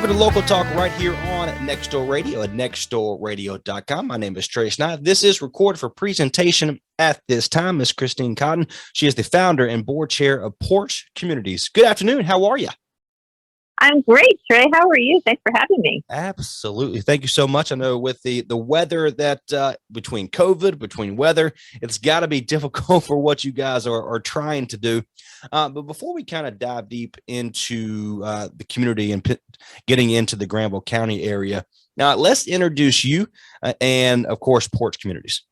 Welcome to Local Talk right here on Nextdoor Radio at nextdoorradio.com. My name is Trace Knight. This is recorded for presentation at this time. Miss Christine Cotton. She is the founder and board chair of Porch Communities. Good afternoon. How are you? I'm great, Trey. How are you? Thanks for having me. Absolutely. Thank you so much. I know with the weather that between COVID, between weather, it's got to be difficult for what you guys are trying to do. But before we kind of dive deep into the community and getting into the Granville County area, now let's introduce you and, of course, Porch Communities.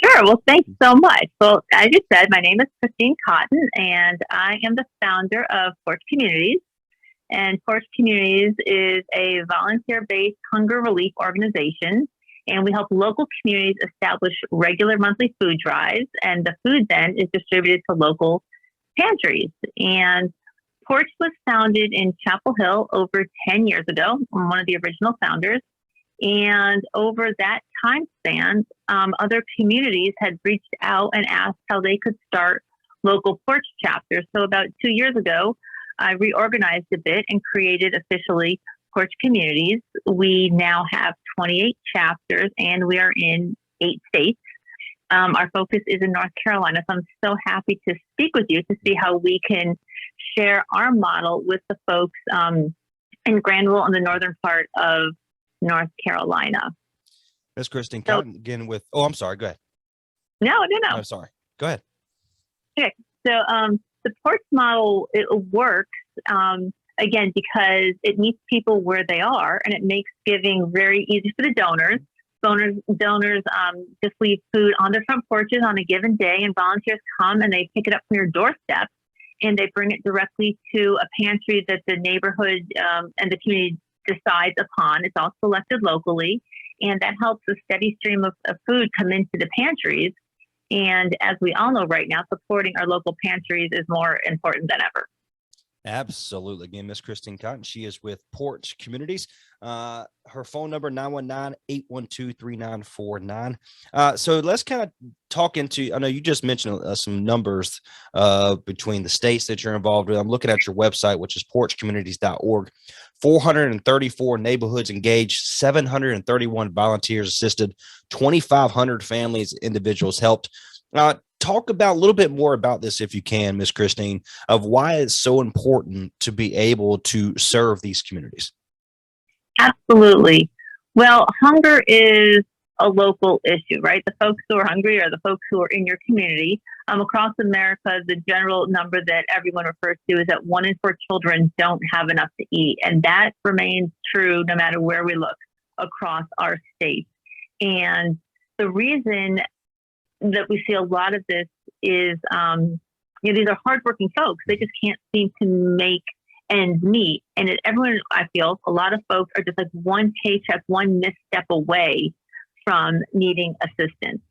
Sure. Well, thanks so much. Well, as you said, my name is Christine Cotton, and I am the founder of Porch Communities. And Porch Communities is a volunteer-based hunger relief organization, and we help local communities establish regular monthly food drives, and the food then is distributed to local pantries. And Porch was founded in Chapel Hill over 10 years ago. I'm one of the original founders. And over that time span, other communities had reached out and asked how they could start local porch chapters. So about 2 years ago, I reorganized a bit and created officially Porch Communities. We now have 28 chapters and we are in 8 states. Our focus is in North Carolina. So I'm so happy to speak with you to see how we can share our model with the folks in Granville and the northern part of North Carolina. Ms. Christine Cotton, again with, I'm sorry, go ahead. No. I'm sorry. Go ahead. Okay. So, the Porch model, it works, again, because it meets people where they are and it makes giving very easy for the donors. Donors just leave food on their front porches on a given day, and volunteers come and they pick it up from your doorstep and they bring it directly to a pantry that the neighborhood and the community decides upon. It's all selected locally, and that helps a steady stream of food come into the pantries. And as we all know right now, supporting our local pantries is more important than ever. Absolutely. Again, Miss Christine Cotton, she is with Porch Communities. Her phone number, 919-812-3949. So let's kind of talk into, I know you just mentioned some numbers between the states that you're involved with. I'm looking at your website, which is porchcommunities.org. 434 neighborhoods engaged, 731 volunteers assisted, 2,500 families, individuals helped. Talk about a little bit more about this, if you can, Ms. Christine, of why it's so important to be able to serve these communities. Absolutely. Well, hunger is a local issue, right? The folks who are hungry are the folks who are in your community. Across America, the general number that everyone refers to is that 1 in 4 children don't have enough to eat. And that remains true no matter where we look across our state. And the reason that we see a lot of this is, these are hardworking folks. They just can't seem to make ends meet. And everyone, I feel, a lot of folks are just like one paycheck, one misstep away from needing assistance.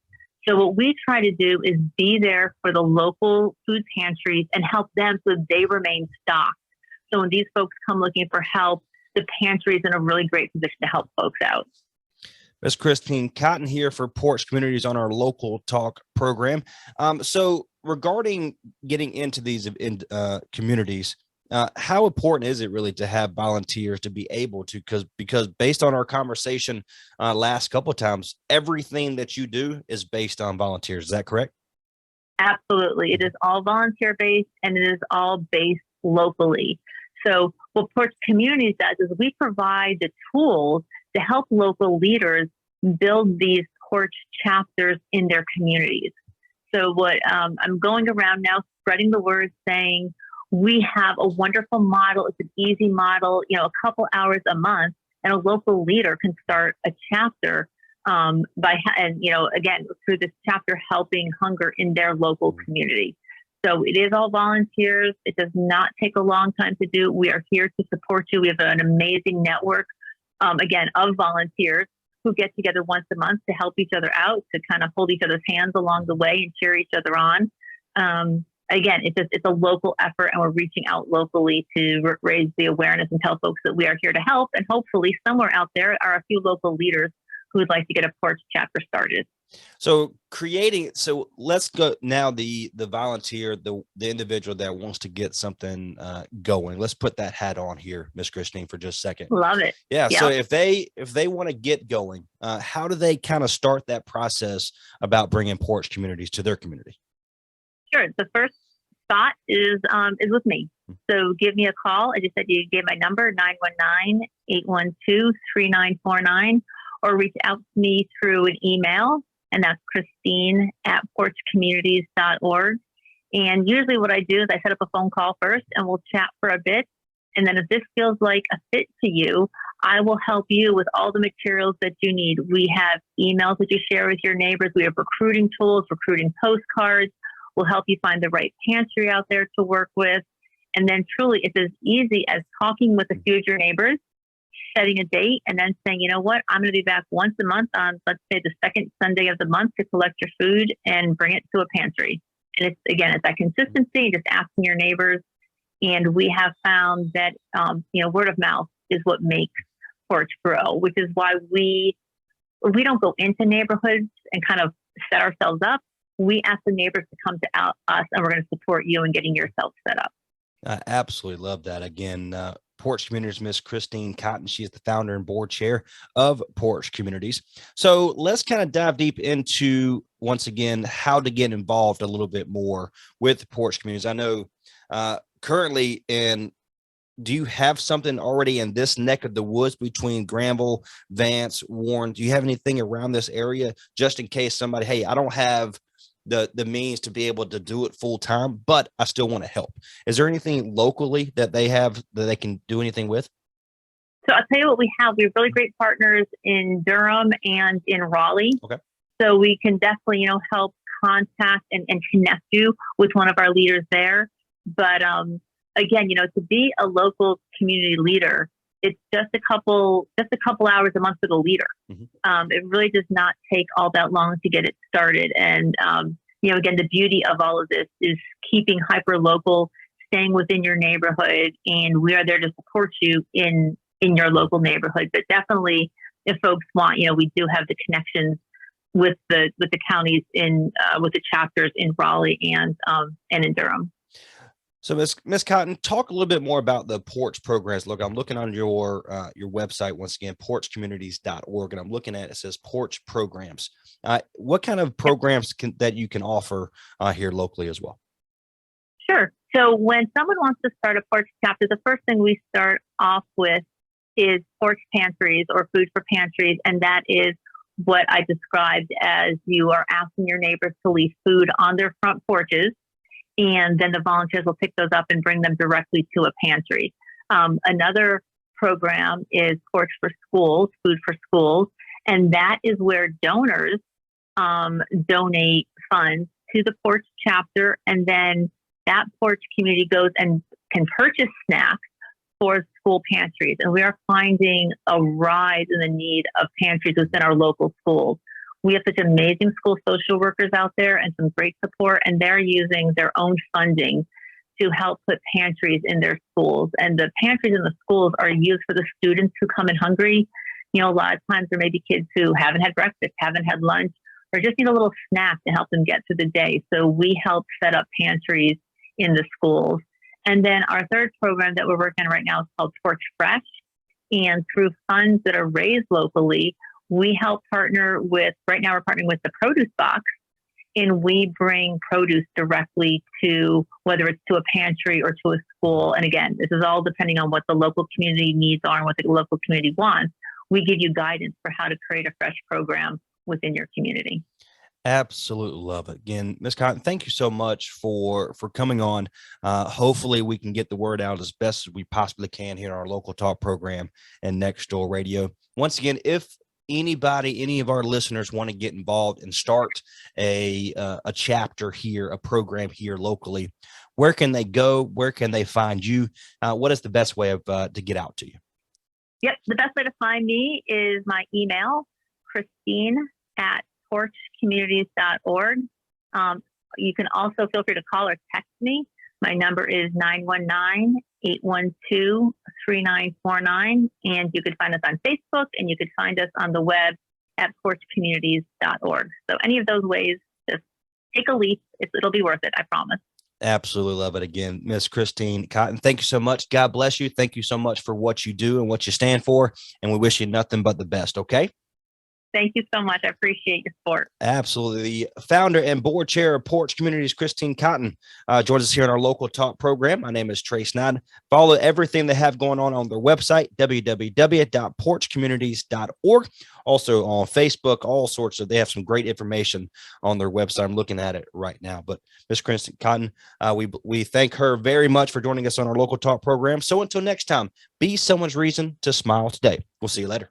So what we try to do is be there for the local food pantries and help them so they remain stocked. So when these folks come looking for help, the pantry is in a really great position to help folks out. Ms. Christine Cotton here for Porch Communities on our Local Talk program. So regarding getting into these communities, how important is it really to have volunteers to be able to, because based on our conversation last couple of times, everything that you do is based on volunteers. Is that correct? Absolutely. It is all volunteer based and it is all based locally. So what Porch Communities does is we provide the tools to help local leaders build these porch chapters in their communities. So what I'm going around now spreading the word saying, we have a wonderful model. It's an easy model, a couple hours a month, and a local leader can start a chapter again, through this chapter, helping hunger in their local community. So it is all volunteers. It does not take a long time to do. We are here to support you. We have an amazing network, of volunteers who get together once a month to help each other out, to kind of hold each other's hands along the way and cheer each other on. Again, it's a local effort, and we're reaching out locally to raise the awareness and tell folks that we are here to help. And hopefully somewhere out there are a few local leaders who would like to get a porch chapter started. So let's go now. The volunteer, the individual that wants to get something going. Let's put that hat on here, Miss Christine, for just a second. Love it. Yeah. So Yep. if they want to get going, how do they kind of start that process about bringing Porch Communities to their community? Sure. The first spot is with me. So give me a call. I just said you gave my number, 919-812-3949, or reach out to me through an email, and that's Christine@porchcommunities.org. And usually what I do is I set up a phone call first and we'll chat for a bit. And then if this feels like a fit to you, I will help you with all the materials that you need. We have emails that you share with your neighbors. We have recruiting tools, recruiting postcards. We'll help you find the right pantry out there to work with. And then truly, it's as easy as talking with a few of your neighbors, setting a date, and then saying, you know what, I'm going to be back once a month on, let's say, the second Sunday of the month to collect your food and bring it to a pantry. And it's that consistency, just asking your neighbors. And we have found that, word of mouth is what makes Porch grow, which is why we don't go into neighborhoods and kind of set ourselves up. We ask the neighbors to come to us, and we're going to support you in getting yourself set up. I absolutely love that. Again, Porch Communities, Miss Christine Cotton. She is the founder and board chair of Porch Communities. So let's kind of dive deep into, once again, how to get involved a little bit more with Porch Communities. I know currently do you have something already in this neck of the woods between Granville, Vance, Warren? Do you have anything around this area just in case somebody, hey, I don't have the means to be able to do it full time, but I still want to help? Is there anything locally that they have that they can do anything with? So I'll tell you what we have. We have really great partners in Durham and in Raleigh. Okay. So we can definitely, help contact and connect you with one of our leaders there. But again, to be a local community leader, it's just a couple hours a month for the leader. Mm-hmm. It really does not take all that long to get it started. And, again, the beauty of all of this is keeping hyper local, staying within your neighborhood, and we are there to support you in your local neighborhood. But definitely, if folks want, we do have the connections with the counties with the chapters in Raleigh and in Durham. So Ms. Cotton, talk a little bit more about the Porch programs. Look, I'm looking on your website, once again, porchcommunities.org, and I'm looking at it says Porch programs. What kind of programs that you can offer here locally as well? Sure. So when someone wants to start a Porch chapter, the first thing we start off with is Porch pantries or food for pantries, and that is what I described as you are asking your neighbors to leave food on their front porches, and then the volunteers will pick those up and bring them directly to a pantry. Another program is Porch for Schools, Food for Schools, and that is where donors donate funds to the Porch chapter, and then that Porch community goes and can purchase snacks for school pantries. And we are finding a rise in the need of pantries within our local schools. We have such amazing school social workers out there and some great support, and they're using their own funding to help put pantries in their schools. And the pantries in the schools are used for the students who come in hungry. A lot of times there may be kids who haven't had breakfast, haven't had lunch, or just need a little snack to help them get through the day. So we help set up pantries in the schools. And then our third program that we're working on right now is called Porch Fresh. And through funds that are raised locally, we help partner with, right now we're partnering with the Produce Box, and we bring produce directly to, whether it's to a pantry or to a school. And again, this is all depending on what the local community needs are and what the local community wants. We give you guidance for how to create a fresh program within your community. Absolutely love it. Again, Ms. Cotton, thank you so much for coming on. Hopefully we can get the word out as best as we possibly can here on our local talk program and Next Door Radio. Once again, if any of our listeners want to get involved and start a chapter here, a program here locally, where can they go? Where can they find you? What is the best way of to get out to you? Yep. The best way to find me is my email, Christine@porchcommunities.org. You can also feel free to call or text me. My number is 919-812-3949. And you could find us on Facebook, and you could find us on the web at porchcommunities.org. So any of those ways, just take a leap. It'll be worth it, I promise. Absolutely love it. Again, Miss Christine Cotton, thank you so much. God bless you. Thank you so much for what you do and what you stand for. And we wish you nothing but the best. Okay. Thank you so much. I appreciate your support. Absolutely. The founder and board chair of Porch Communities, Christine Cotton, joins us here in our local talk program. My name is Trace Snyder. Follow everything they have going on their website, www.porchcommunities.org. Also on Facebook, all sorts of, they have some great information on their website. I'm looking at it right now. But Miss Christine Cotton, we thank her very much for joining us on our local talk program. So until next time, be someone's reason to smile today. We'll see you later.